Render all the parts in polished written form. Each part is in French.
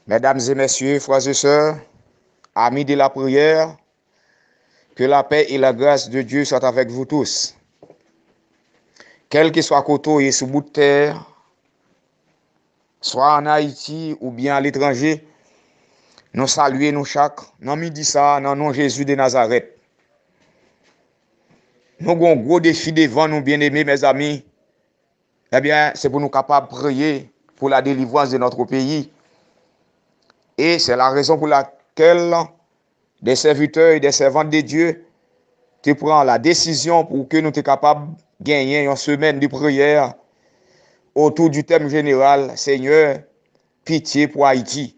Mesdames et messieurs, frères et sœurs, amis de la prière, que la paix et la grâce de Dieu soient avec vous tous. Quel que soit côté sur bout de terre, soit en Haïti ou bien à l'étranger, nous saluons nous chaque, dans midi ça, dans le nom de Jésus de Nazareth. Nous avons un gros défi devant nous, bien-aimés, mes amis. Eh bien, c'est pour nous capables de prier pour la délivrance de notre pays. Et c'est la raison pour laquelle des serviteurs et des servantes de Dieu te prennent la décision pour que nous soyons capables de gagner une semaine de prière autour du thème général, Seigneur, pitié pour Haïti.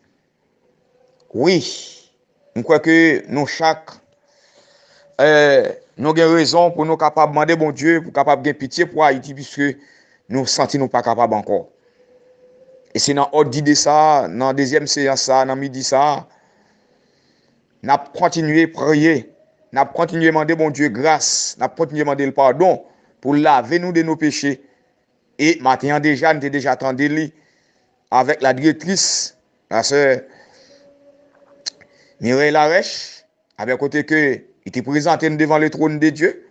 Oui, je crois que nous chaque, nous avons raison pour nous capables de demander bon Dieu, pour capable de pitié pour Haïti, puisque nous ne sentons pas capables encore. Et c'est dans l'ordre d'idée ça, dans la deuxième séance ça, dans midi ça, nous avons continué à prier, nous avons continué à demander bon Dieu grâce, nous avons continué à demander le pardon pour laver nous de nos péchés. Et maintenant déjà, nous avons déjà attendu avec la directrice, la sœur Mireille Larèche, avec côté que il était présenté devant le trône de Dieu.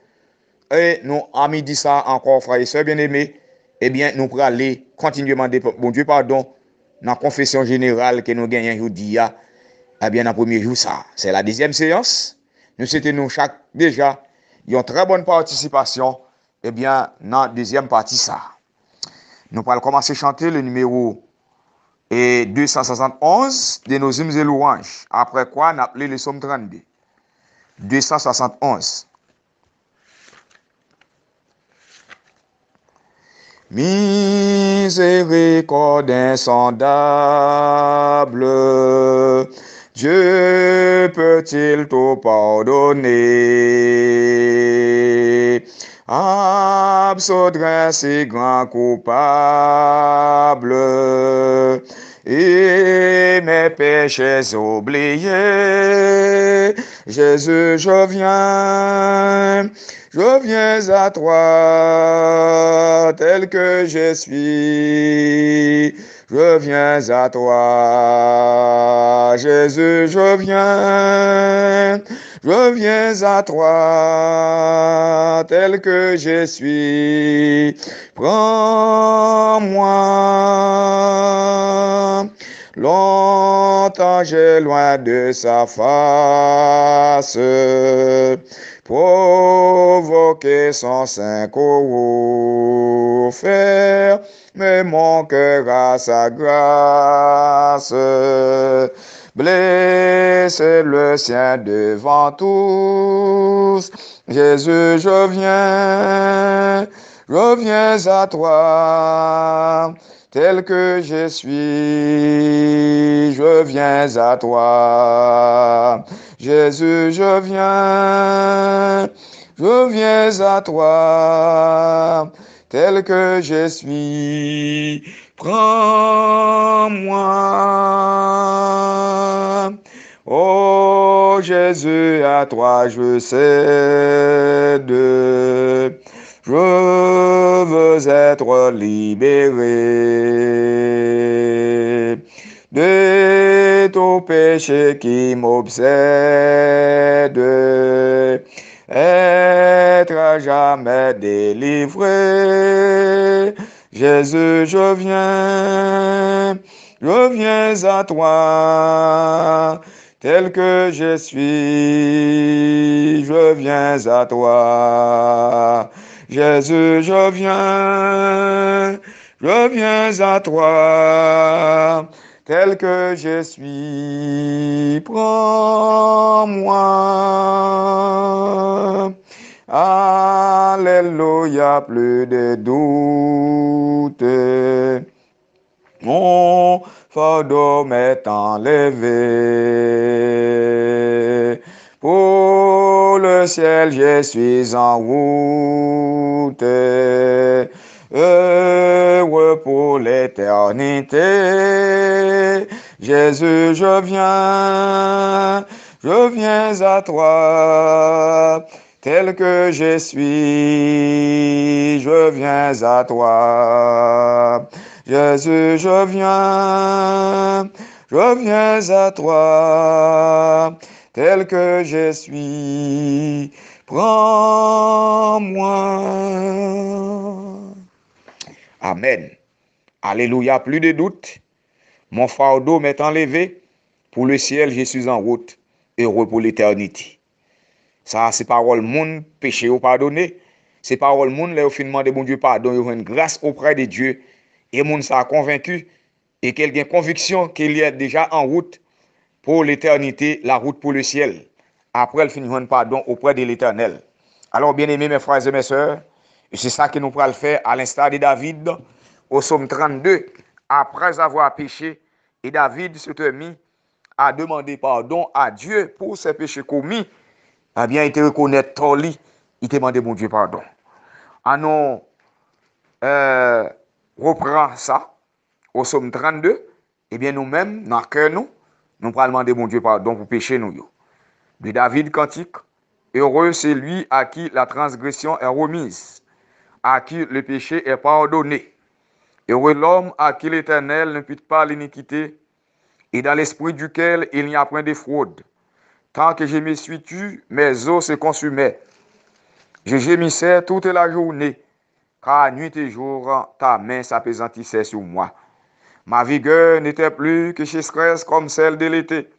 Et nous, à midi ça encore, frères et sœurs bien-aimés, eh bien, nous pourrons aller continuer à demander bon Dieu pardon dans la confession générale que nous gagnons aujourd'hui, eh bien, dans le premier jour, ça. C'est la deuxième séance. Nous, c'était nous chaque déjà, une très bonne participation, eh bien, dans la deuxième partie, ça. Nous allons commencer à chanter le numéro 271 de nos hymnes et louanges. Après quoi, on a appelé le psaume 32. 271. Miséricorde insondable, Dieu peut-il tout pardonner? Absoudre si grand coupable et mes péchés oubliés. Jésus, je viens à toi tel que je suis. Je viens à toi, Jésus, je viens à toi tel que je suis. Prends-moi. Longtemps j'ai loin de sa face, provoquer son saint courroux, faire mais mon cœur à sa grâce. Blesse le sien devant tous. Jésus, je viens à toi. Tel que je suis, je viens à toi. Jésus, je viens à toi. Tel que je suis, prends-moi. Oh Jésus, à toi je cède. Je veux être libéré de tout péché qui m'obsède, être à jamais délivré. Jésus, je viens à toi, tel que je suis, je viens à toi. Jésus, je viens à toi, tel que je suis, prends-moi. Alléluia, plus de doute, mon fardeau m'est enlevé. Pour le ciel, je suis en route, heureux pour l'éternité. Jésus, je viens à toi, tel que je suis, je viens à toi. Jésus, je Je viens à toi, tel que je suis. Prends-moi. Amen. Alléluia, plus de doute. Mon fardeau m'est enlevé. Pour le ciel, je suis en route. Heureux pour l'éternité. Ça, c'est parole monde, péché au pardonné. C'est parole monde, là, au finalement de bon Dieu pardon, il y a une grâce auprès de Dieu. Et monde ça a convaincu. Et qu'il a conviction qu'il est déjà en route pour l'éternité, la route pour le ciel. Après, il finit un pardon auprès de l'éternel. Alors, bien aimés, mes frères et mes sœurs, c'est ça que nous pourrons faire à l'instar de David au psaume 32. Après avoir péché, et David s'était mis à demander pardon à Dieu pour ses péchés commis. Eh bien, il te reconnaît tort, il te demande mon Dieu pardon. Nous reprend ça au psaume 32. Eh bien, nous-mêmes, dans le cœur, nous pourrons demander mon Dieu pardon pour pécher nous. De David cantique, heureux c'est lui à qui la transgression est remise, à qui le péché est pardonné. Heureux l'homme à qui l'Éternel n'impute pas l'iniquité, et dans l'esprit duquel il n'y a point de fraude. Tant que je me suis tu, mes os se consumaient. Je gémissais toute la journée, car nuit et jour, ta main s'appesantissait sur moi. Ma vigueur n'était plus que chasseresse comme celle de l'été.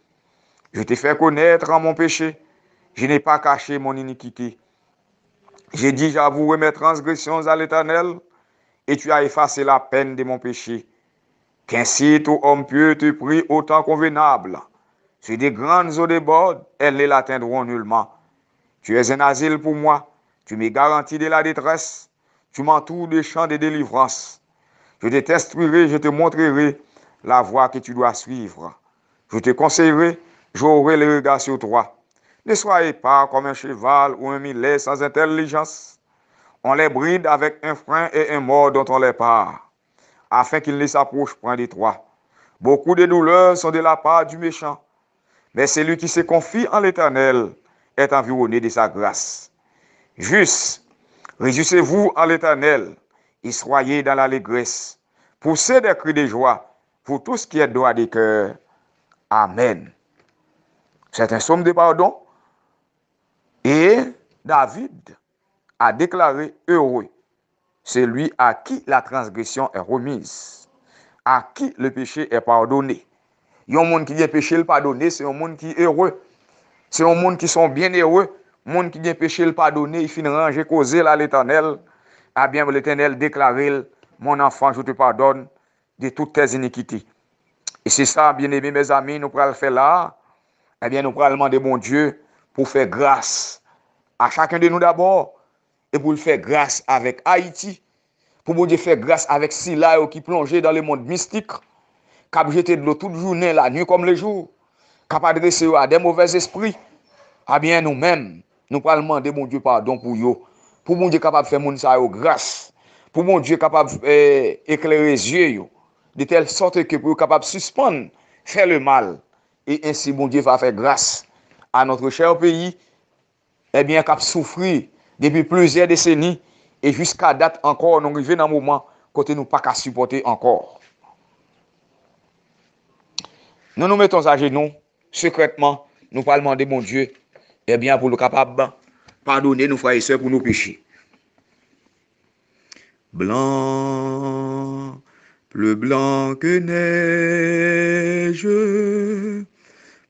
Je t'ai fait connaître en mon péché. Je n'ai pas caché mon iniquité. J'ai dit, j'avouerai mes transgressions à l'Éternel, et tu as effacé la peine de mon péché. Qu'ainsi tout homme pieux te prie au temps convenable. Sur des grandes eaux débordent, elles ne l'atteindront nullement. Tu es un asile pour moi. Tu me garantis de la détresse. Tu m'entoures de champs de délivrance. Je te testerai, je te montrerai la voie que tu dois suivre. Je te conseillerai, j'aurai le regard sur toi. Ne soyez pas comme un cheval ou un mulet sans intelligence. On les bride avec un frein et un mort dont on les part, afin qu'ils ne s'approchent point de toi. Beaucoup de douleurs sont de la part du méchant, mais celui qui se confie en l'Éternel est environné de sa grâce. Juste, réjouissez-vous en l'Éternel et soyez dans l'allégresse. Poussez des cris de joie pour tout ce qui est droit des cœurs. Amen. C'est un psaume de pardon. Et David a déclaré heureux celui à qui la transgression est remise, à qui le péché est pardonné. Il y a un monde qui a péché le pardonné, c'est un monde qui est heureux. C'est un monde qui sont bien heureux. Un monde qui a péché le pardonné, il finit ranger causer à l'Éternel. Ah bien, l'Éternel déclare, mon enfant, je te pardonne de toutes tes iniquités. Et c'est ça, bien aimés, mes amis, nous pourrons le faire là. Eh bien, nous pourrons demander mon Dieu pour faire grâce à chacun de nous d'abord et pour le faire grâce avec Haïti. Pour mon Dieu faire grâce avec Sila qui plongeait dans le monde mystique, qui a jeté de l'eau toute journée, la nuit comme le jour, qui a adressé à des mauvais esprits. Ah bien, nous-mêmes, nous pourrons demander mon Dieu pardon pour eux. Pour mon Dieu capable de faire mon ça grâce. Pour mon Dieu capable d'éclairer les yeux, de telle sorte que pour capable de suspendre, faire le mal. Et ainsi, mon Dieu va faire grâce à notre cher pays, eh bien, qui a souffert depuis plusieurs décennies et jusqu'à date encore, nous arrivons dans un moment côté nous pas qu'à supporter encore. Nous nous mettons à genoux, secrètement, nous parlons demander mon Dieu, eh bien, pour le capable pardonner nos frères et sœurs pour nos péchés. Blanc, plus blanc que neige,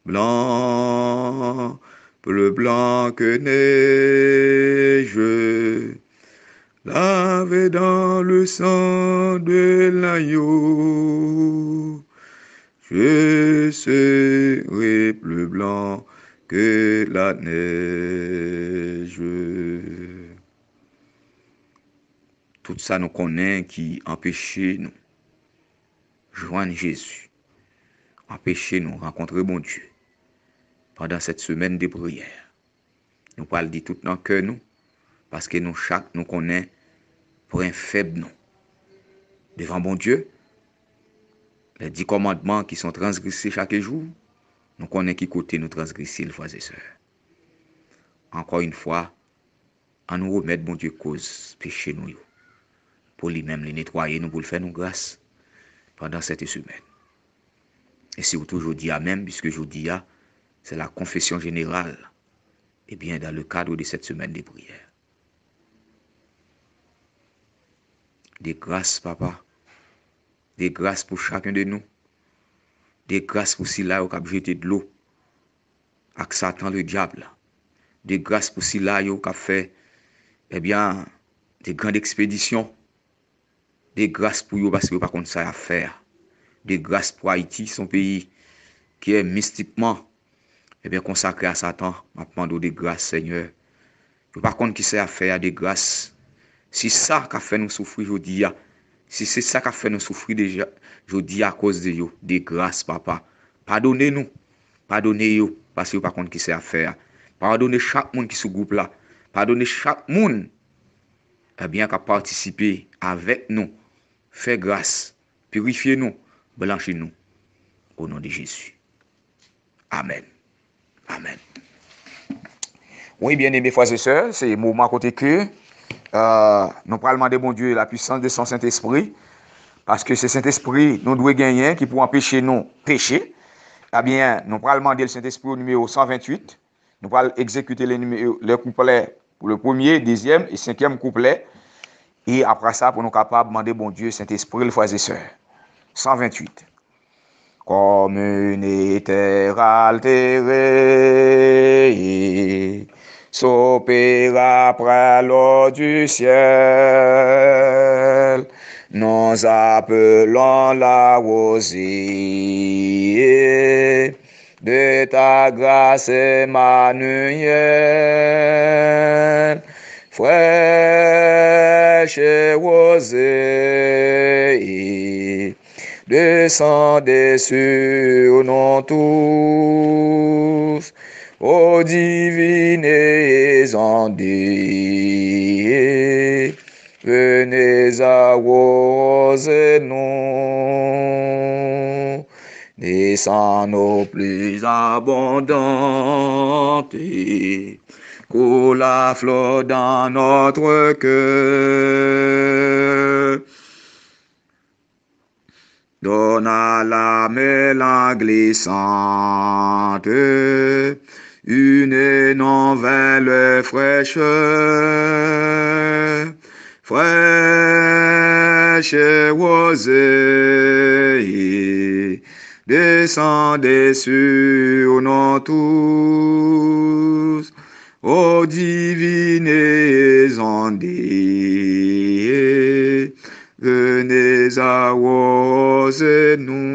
blanc, plus blanc que neige, lavé dans le sang de l'agneau, je serai plus blanc que la neige. Tout ça nous connaît qui empêchait nous joindre Jésus, empêcher nous rencontrer bon Dieu pendant cette semaine de prière. Nous parlons de tout dans le cœur nous, parce que nous chaque nous connaît pour un faible nous. Devant bon Dieu, les 10 commandements qui sont transgressés chaque jour, nous connaissons qui côté nous transgresser, les frères et sœurs. Encore une fois, on nous remettre bon Dieu cause péché nous, pour lui-même les nettoyer, nous pour le faire nous grâce pendant cette semaine. Et c'est aujourd'hui même, puisque aujourd'hui, c'est la confession générale. Eh bien, dans le cadre de cette semaine de prière. Des grâces, papa. Des grâces pour chacun de nous. Des grâces pour ceux-là qui ont jeté de l'eau. Avec Satan le diable. Des grâces pour ceux-là qui ont fait, eh bien, des grandes expéditions. Des grâces pour eux parce que par contre ça à faire. Des grâces pour Haïti, son pays qui est mystiquement consacré à Satan. Je demande des grâces, Seigneur. Par contre, qui sait à faire des grâces. Si ça qui a fait nous souffrir aujourd'hui, si c'est ça qui a fait nous souffrir déjà aujourd'hui à cause de vous, des grâces, papa. Pardonnez-nous. Pardonnez-nous parce que par contre, qui sait à faire. Pardonnez chaque monde qui se groupe là. Pardonnez chaque monde qui a participé avec nous. Fais grâce. Purifiez-nous. Blanchez-nous. Au nom de Jésus. Amen. Amen. Oui, bien-aimés frères et sœurs, c'est le moment côté que nous parlons demander bon Dieu la puissance de son Saint-Esprit, parce que c'est Saint-Esprit nous doit gagner qui pour empêcher nous pécher. Eh bien, nous parlons demander le Saint-Esprit au numéro 128. Nous allons exécuter les couplets pour le premier, deuxième et cinquième couplet. Et après ça, pour nous capables de demander bon Dieu, Saint-Esprit, les frères et sœurs. 128. Comme une terre altérée, s'opère après l'eau du ciel, nous appelons la rosée de ta grâce Emmanuel, fraîche rosée, descendez sur nous tous, ô divines ondées, venez arroser nous, descends plus abondantes, coule la flot dans notre cœur. Donne à la mélange glissante une nouvelle fraîcheur, fraîche rosée, descendez sur nous tous, ô divines ondées, venez arroser nous.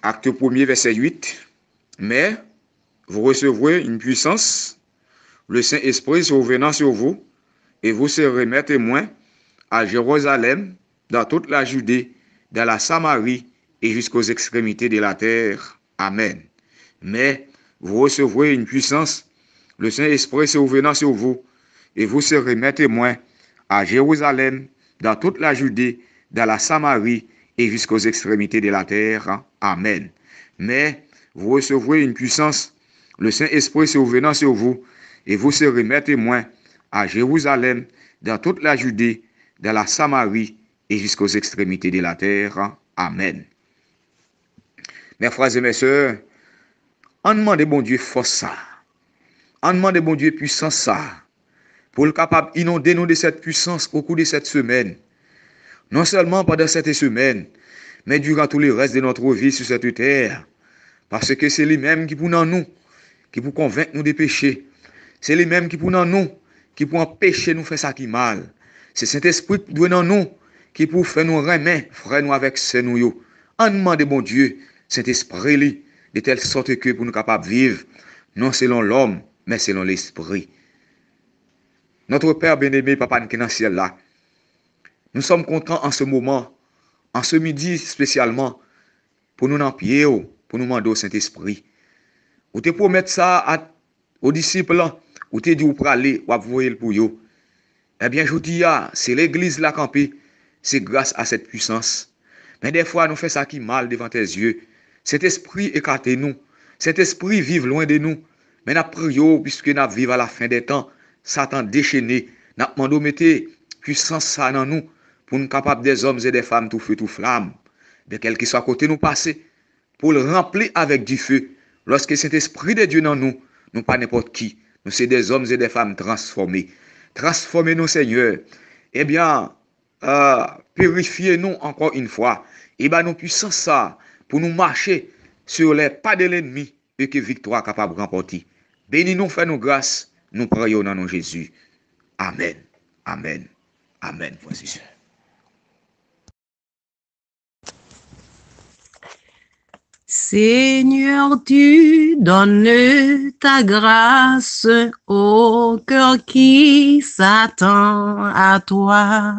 Acte 1er, verset 8. Mais vous recevrez une puissance, le Saint-Esprit survenant sur vous, et vous serez mes témoins à Jérusalem, dans toute la Judée, dans la Samarie et jusqu'aux extrémités de la terre. Amen. Mais vous recevrez une puissance, le Saint-Esprit survenant sur vous, et vous serez mes témoins à Jérusalem, dans toute la Judée, dans la Samarie et jusqu'aux extrémités de la terre. Amen. Mais vous recevrez une puissance, le Saint-Esprit survenant sur vous, et vous serez mes témoins à Jérusalem, dans toute la Judée, dans la Samarie et jusqu'aux extrémités de la terre. Amen. Mes frères et mes sœurs, on demande bon Dieu force ça. On demande bon Dieu puissance ça. Pour le capable inonder nous de cette puissance au cours de cette semaine. Non seulement pendant cette semaine, mais durant tous les restes de notre vie sur cette terre. Parce que c'est lui-même qui pour nous, qui pour convaincre nous des péchés. C'est lui-même qui pour nous, qui pour empêcher nous faire ça qui mal. C'est Saint-Esprit qui doit dans nous, qui pour faire nous remettre, frère nous avec ce nous. On demande bon Dieu, Saint-Esprit, de telle sorte que pour nous capables de vivre, non selon l'homme, mais selon l'Esprit. Notre Père bien-aimé, Papa qui est dans le ciel là, nous sommes contents en ce moment, en ce midi spécialement, pour nous en pied, pour nous demander au Saint-Esprit. Ou te promettre ça aux disciples, ou te dit ou pour aller, ou pour voyer pour eux. Eh bien, je dis, c'est l'église là campée, c'est grâce à cette puissance. Mais des fois, nous faisons ça qui mal devant tes yeux. Cet esprit écarte nous. Cet esprit vive loin de nous. Mais nous prions, puisque nous vivons à la fin des temps, Satan déchaîné. Nous demandons de mettre puissance ça dans nous pour nous capables des hommes et des femmes tout feu, tout flamme, de quel qu'il soit côté nous passer, pour le remplir avec du feu. Lorsque cet esprit de Dieu dans nous, nous pas n'importe qui, nous sommes des hommes et des femmes transformés. Transformez-nous, Seigneur. Eh bien, purifiez-nous encore une fois. Et bien, nous puissons ça pour nous marcher sur les pas de l'ennemi et que victoire capable de remporter. Bénis-nous, fais-nous grâce. Nous prions dans nom Jésus. Amen. Amen. Amen. Voici. Seigneur, tu donnes ta grâce au cœur qui s'attend à toi.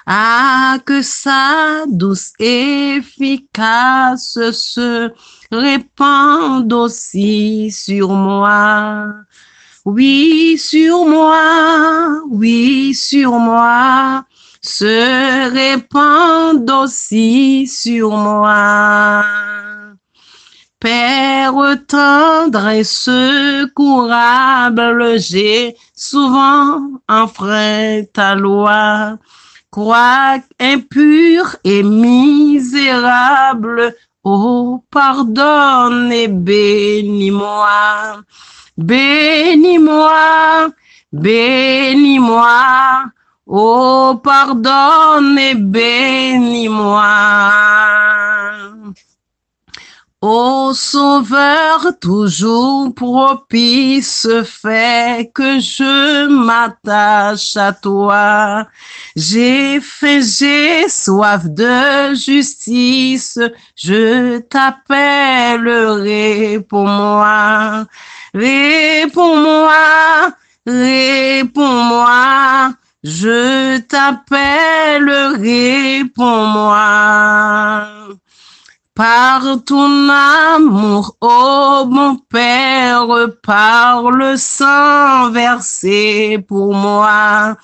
Ah, que sa douce efficace se répande aussi sur moi. Oui, sur moi, se répande aussi sur moi. Père tendre et secourable, j'ai souvent enfreint ta loi. Croix impure et misérable, oh, pardonne et bénis-moi. Bénis-moi, bénis-moi, oh, pardonne et bénis-moi. Ô Sauveur, toujours propice, fais que je m'attache à toi. J'ai faim, j'ai soif de justice, je t'appellerai pour moi. Réponds-moi, réponds-moi, je t'appellerai pour moi. Par ton amour, ô mon Père, par le sang versé pour moi,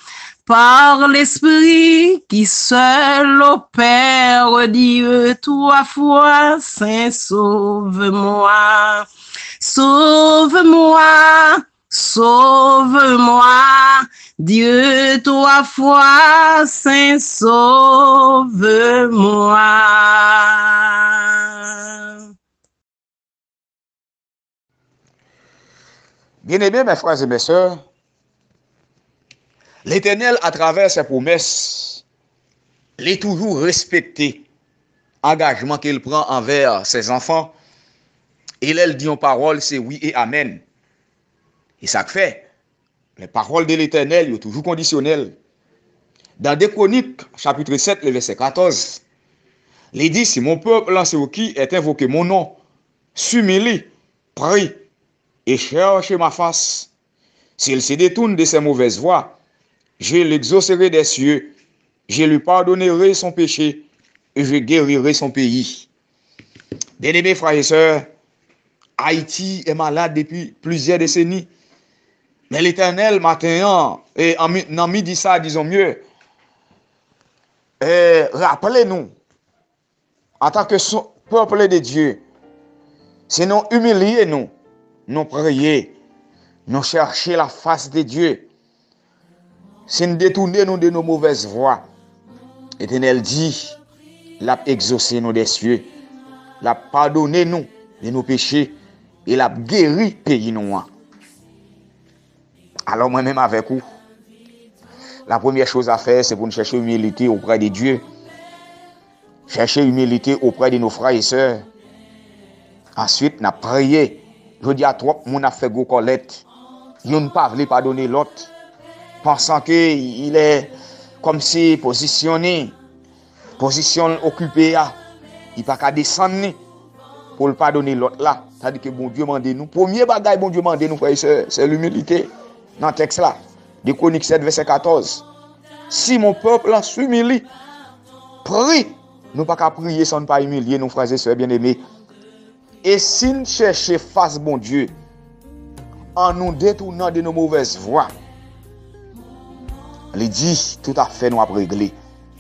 par l'Esprit qui seul opère, Dieu, toi foi saint, sauve-moi, sauve-moi, sauve-moi, Dieu, toi foi saint, sauve-moi. Bien-aimés, mes frères et mes sœurs, l'Éternel, à travers ses promesses, l'est toujours respecté. Engagement qu'il prend envers ses enfants, et elle dit en parole, c'est oui et amen. Et ça fait, les paroles de l'Éternel sont toujours conditionnelles. Dans 2 Chroniques, chapitre 7, le verset 14, il dit, si mon peuple en qui est invoqué mon nom, s'humilie, prie, et cherche ma face. S'il se détourne de ses mauvaises voies, je l'exaucerai des cieux, je lui pardonnerai son péché, et je guérirai son pays. Bien-aimés frères et sœurs, Haïti est malade depuis plusieurs décennies. Mais l'Éternel, matin, et en midi ça, disons mieux, rappelez-nous, en tant que peuple de Dieu, c'est nous humilier nous, nous prier, nous chercher la face de Dieu, c'est nous détourner nous de nos mauvaises voies. L'Éternel dit, l'a exaucé nous des cieux, l'a pardonné nous de nos péchés, et l'a guéri pays nous. Alors moi-même avec vous, la première chose à faire, c'est pour nous chercher humilité auprès de Dieu, chercher humilité auprès de nos frères et sœurs. Ensuite, nous avons prié. Je dis à toi, mon a fait go collecte. Ils n'ont pas voulu pardonner l'autre, pensant qu'il est comme si position occupée, il pas qu'à descendre pour le pardonner l'autre là. C'est-à-dire que bon Dieu m'a dit nous. Premier bagage, bon Dieu m'a dit nous, frères et sœurs, c'est l'humilité. Dans le texte là, de Chroniques 7, verset 14. Si mon peuple s'humilie, prie, nous pas qu'à prier sans ne pas humilier nos frères et sœurs bien-aimés. Et si nous cherchons face bon Dieu, en nous détournant de nos mauvaises voies, il dit tout à fait nous a réglé.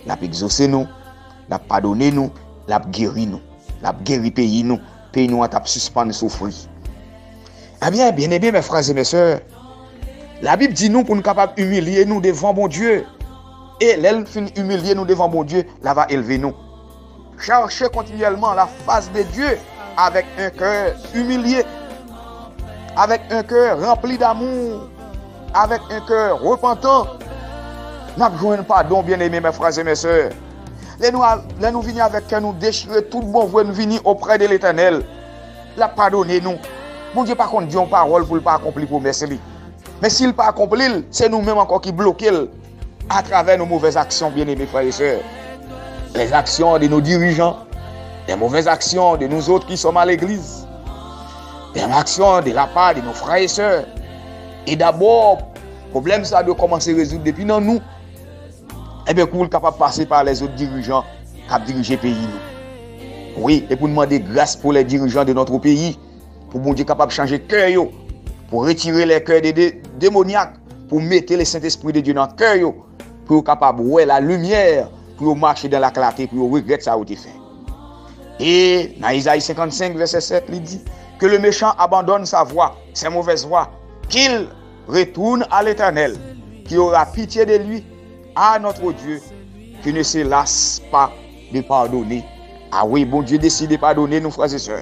Il a exaucé nous, il a pardonné nous, il a guéri nous, il a guéri pays nous a suspendu souffrir. Eh bien, bien-aimés mes frères et mes sœurs, la Bible dit nous pour nous capables d'humilier nous devant bon Dieu. Et l'elle fin humilier nous devant mon Dieu, là va élever nous. Cherchez continuellement la face de Dieu avec un cœur humilié, avec un cœur rempli d'amour, avec un cœur repentant. Nous avons pardon, bien-aimés, mes frères et mes sœurs. Là nous venons avec cœur, nous déchirer tout bon voie, nous venons auprès de l'Éternel. La pardonner nous. Mon Dieu, par contre, Dieu en parole pour ne pas accomplir promesse. Mais s'il ne pas accomplir, c'est nous-mêmes encore qui bloquons à travers nos mauvaises actions, bien-aimés frères et sœurs. Les actions de nos dirigeants, les mauvaises actions de nous autres qui sommes à l'église, les actions de la part de nos frères et sœurs. Et d'abord, le problème ça doit commencer à résoudre depuis dans nous. Eh bien, pour être capable de passer par les autres dirigeants qui dirigent le pays. Oui, et pour demander grâce pour les dirigeants de notre pays, pour bon Dieu capable de changer le cœur, pour retirer les cœurs des démoniaques, pour mettre le Saint-Esprit de Dieu dans le cœur, pour être capable de voir la lumière, pour marcher dans la clarté, pour regretter ça a été fait. Et dans Isaïe 55, verset 7, il dit que le méchant abandonne sa voie, ses mauvaises voies, qu'il retourne à l'Éternel, qui aura pitié de lui, à notre Dieu, qui ne se lasse pas de pardonner. Ah oui, bon Dieu décide de pardonner nos frères et sœurs.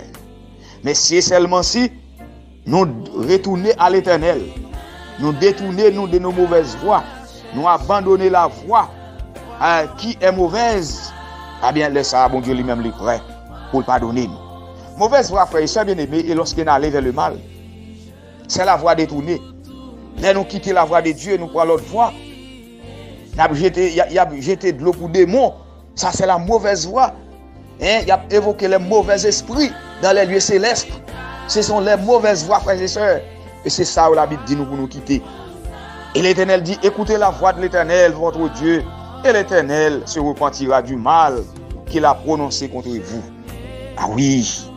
Mais c'est seulement si nous retournons à l'Éternel, nous détournons de nos mauvaises voies, nous abandonnons la voie qui est mauvaise, eh bien, laisse ça, bon Dieu lui-même est prêt pour pardonner nous. Mauvaise voie, frère et sœurs bien-aimés, et lorsqu'on allait vers le mal, c'est la voie détournée. Là, nous quittons la voie de Dieu, nous prenons l'autre voie. Il y a jeté de l'eau pour des démons. Ça, c'est la mauvaise voie. Il a évoqué les mauvais esprits dans les lieux célestes. Ce sont les mauvaises voies, frères et sœurs. Et c'est ça où la Bible dit nous pour nous quitter. Et l'Éternel dit, écoutez la voix de l'Éternel, votre Dieu, et l'Éternel se repentira du mal qu'il a prononcé contre vous. Ah oui,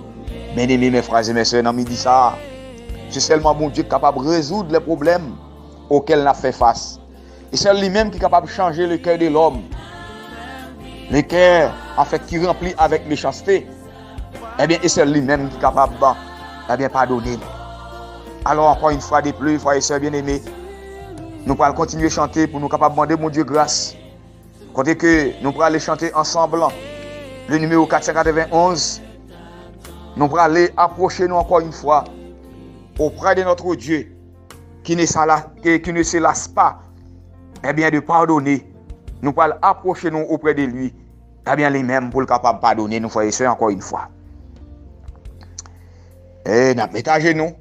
bien-aimés, mes frères et mes sœurs, non, il dit ça. C'est seulement mon Dieu capable de résoudre les problèmes auxquels on a fait face. Et c'est lui-même qui est capable de changer le cœur de l'homme. Le cœur, en fait, qui remplit avec méchanceté. Eh bien, et c'est lui-même qui est capable de pardonner. Alors, encore une fois de plus, frères et sœurs bien-aimés, nous allons continuer à chanter pour nous capables de demander mon Dieu grâce. Côté que nous allons aller chanter ensemble le numéro 491. Nous allons aller approcher nous encore une fois auprès de notre Dieu qui ne se lasse pas, eh bien, de pardonner. Nous allons approcher nous auprès de lui, eh bien, lui-même pour le capable de pardonner nous, frères et sœurs, encore une fois. Et nous mettons à genoux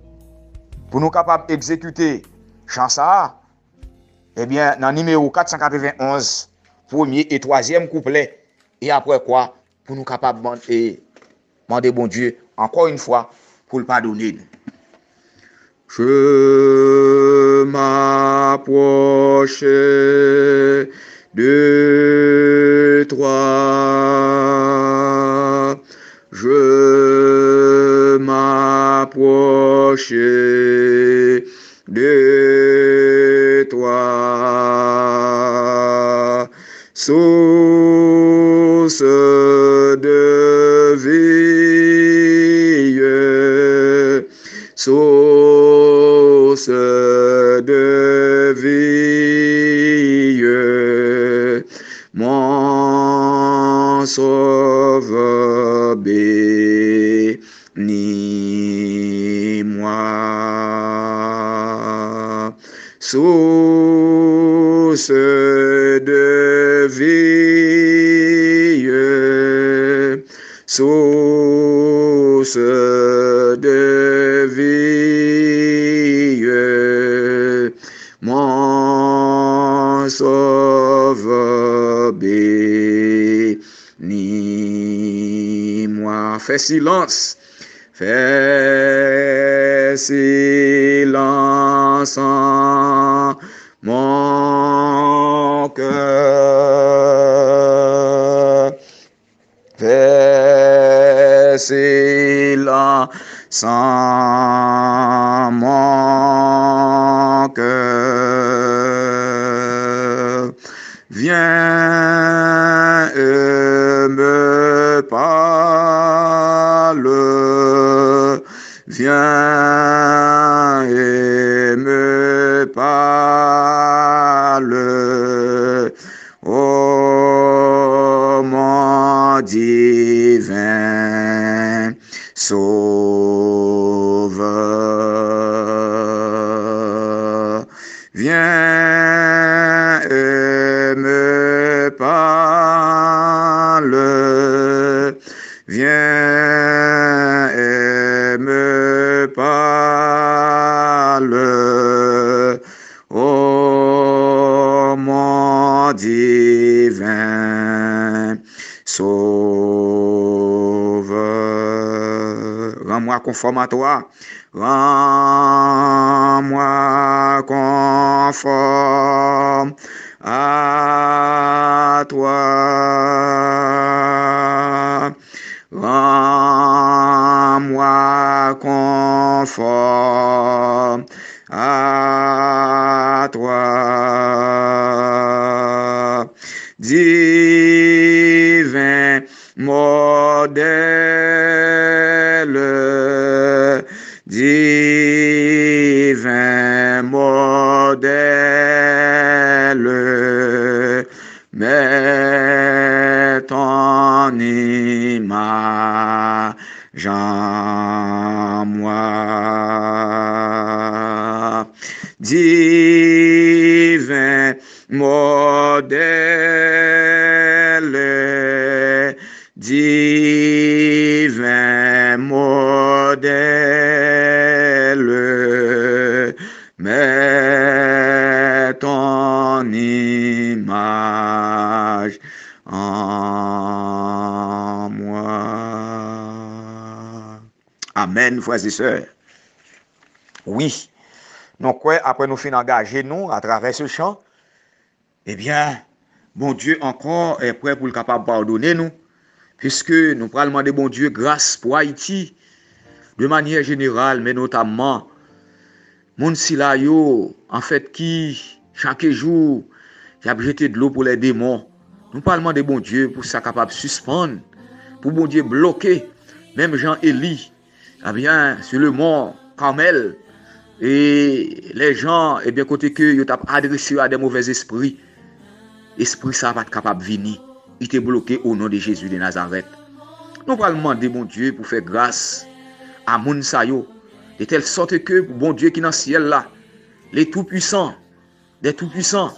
pour nous capables d'exécuter chant ça, eh bien, dans le numéro 491, premier et troisième couplet, et après quoi, pour nous capables de demander bon Dieu, encore une fois, pour le pardonner. Je m'approche de toi, je m'approche de toi, source de vie, source de vie, mon sauveur bénis-moi, source de vie, source de vie, mon sauveur bénis-moi. Fais silence en mon cœur. Fais silence en mon cœur. Viens et me parle. Viens et me parle. Oh divin Sauveur, viens et me parle, viens et me parle, ô mon divin Sauveur. Rends-moi conforme à toi, rends-moi conforme à toi, rends-moi conforme à toi, divin modèle, divin modèle, mets ton image en moi, divin modèle, divin modèle, mets ton image en moi. Amen, frères et sœurs. Oui, donc après nous finissons d'engager nous à travers ce chant, eh bien, bon Dieu encore est prêt pour le capable de pardonner nous, puisque nous parlons demander bon Dieu grâce pour Haïti, de manière générale, mais notamment, moun si la yo, en fait, qui, chaque jour, y a jeté de l'eau pour les démons. Nous parlons de bon Dieu pour ça capable de suspendre, pour bon Dieu bloquer, même Jean-Élie, eh bien, sur le mont Carmel, et les gens, eh bien, côté que ils ont adressé à des mauvais esprits, esprit ça va être capable de venir. Il était bloqué au nom de Jésus de Nazareth. Nous allons demander bon Dieu pour faire grâce à moun sa yo, de telle sorte que bon Dieu qui est dans le ciel là, les tout-puissants, les tout-puissants,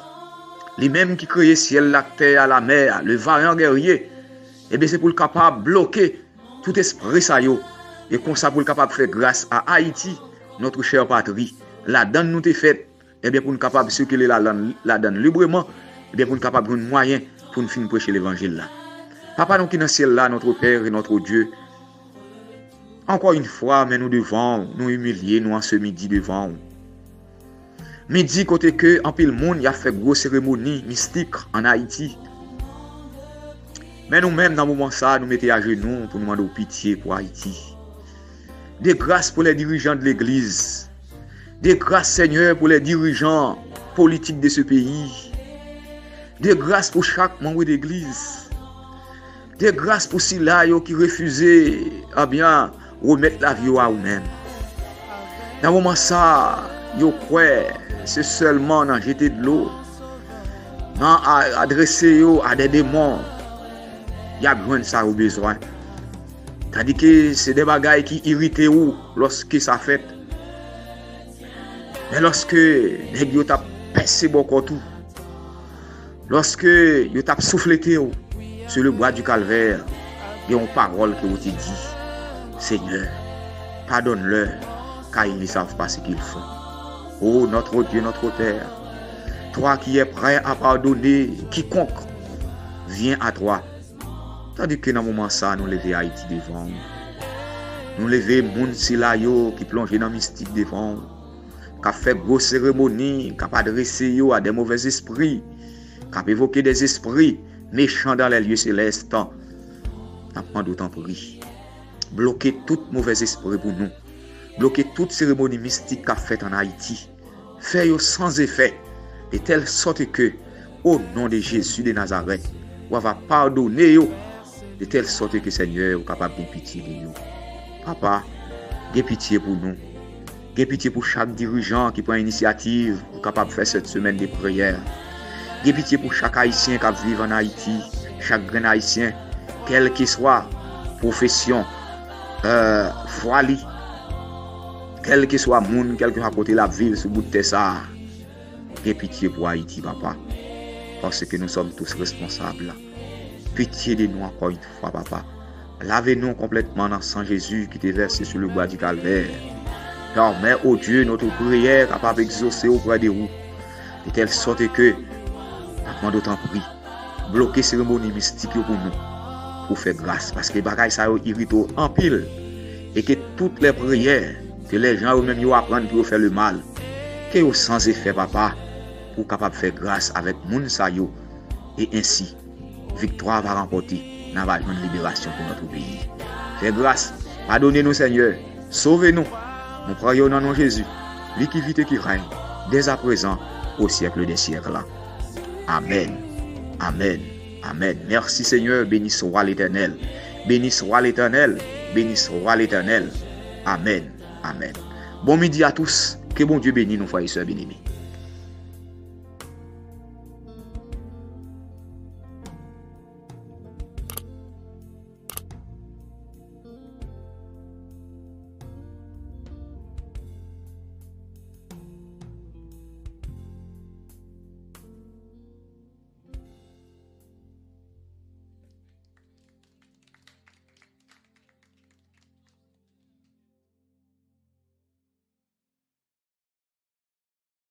les mêmes qui créent le ciel, la terre, la mer, le vaillant guerrier, eh bien c'est pour le capable de bloquer tout esprit sa yo, et comme ça pour le capable de faire grâce à Haïti, notre chère patrie. La donne nous est faite, eh bien pour nous capable de circuler la donne librement, eh bien pour nous capable de un moyen pour nous finir prêcher l'évangile là. Papa nous qui dans le ciel là, notre Père et notre Dieu, encore une fois, mais nous devons nous humilier, nous en ce midi devant. Midi côté que en pile monde y a fait grosse cérémonie mystique en Haïti. Mais nous-mêmes dans le moment ça, nous mettons à genoux pour nous demander pitié pour Haïti. Des grâces pour les dirigeants de l'Église. Des grâces, Seigneur, pour les dirigeants politiques de ce pays. Des grâces pour chaque membre d'Église. Des grâces pour ceux qui refusaient à bien remettre la vie à eux-mêmes. Dans le moment ça, yo croient c'est seulement dans jeter de l'eau, dans adresser à des démons. Il y a besoin de ça au besoin. C'est-à-dire que c'est des bagailles qui irritent ou lorsque ça fait. Mais lorsque les gens t'ont percé beaucoup tout, lorsque ils t'ont soufflé sur le bois du calvaire, il y a une parole que vous te dit, Seigneur, pardonne-leur, car ils ne savent pas ce qu'ils font. Oh notre Dieu, notre Père, toi qui es prêt à pardonner quiconque, viens à toi. Tandis que dans le moment ça, nous levons Haïti devant. Nous levons moun silayo qui plonge dans le mystique devant. Qui a fait grosse cérémonie, qui a adressé à des mauvais esprits, qui a évoqué des esprits méchants dans les lieux célestes. Nous d'autant pris. Bloquer tout mauvais esprit pour nous. Bloquer toute cérémonie mystique qu'a faite en Haïti. Faire sans effet. De telle sorte que, au nom de Jésus de Nazareth, on va pardonner de telle sorte que Seigneur est capable de pitié de nous. Papa, aie pitié pour nous. Aie pitié pour chaque dirigeant qui prend initiative pour capable de faire cette semaine de prière. Aie pitié pour chaque Haïtien qui vit en Haïti, chaque grand Haïtien quelle que soit profession, foi li, quel que soit monde, quel que soit côté la ville, sous bout de ça, et pitié pour Haïti, papa, parce que nous sommes tous responsables. Pitié de nous encore une fois, papa. Lavez-nous complètement dans le sang Jésus qui était versé sur le bois du calvaire. Permets, ô Dieu, notre prière capable d'exaucer auprès de vous, de telle sorte que, maintenant d'autant prie, bloquer cérémonie mystique pour nous, pour faire grâce, parce que les bagages ça irrite en pile, et que toutes les prières que les gens eux-mêmes apprennent pour faire le mal, que vous sans effet, papa, pour capable faire grâce avec moun sa yo, et ainsi, victoire va remporter dans la libération pour notre pays. Fais grâce, pardonnez-nous Seigneur, sauvez-nous, nous croyons dans nom Jésus, lui qui vit et qui règne, dès à présent, au siècle des siècles. Amen, amen, amen. Merci Seigneur, béni soit l'Éternel, béni soit l'Éternel, béni soit l'Éternel. Amen, amen. Bon midi à tous, que bon Dieu bénisse nos frères et sœurs bien-aimés.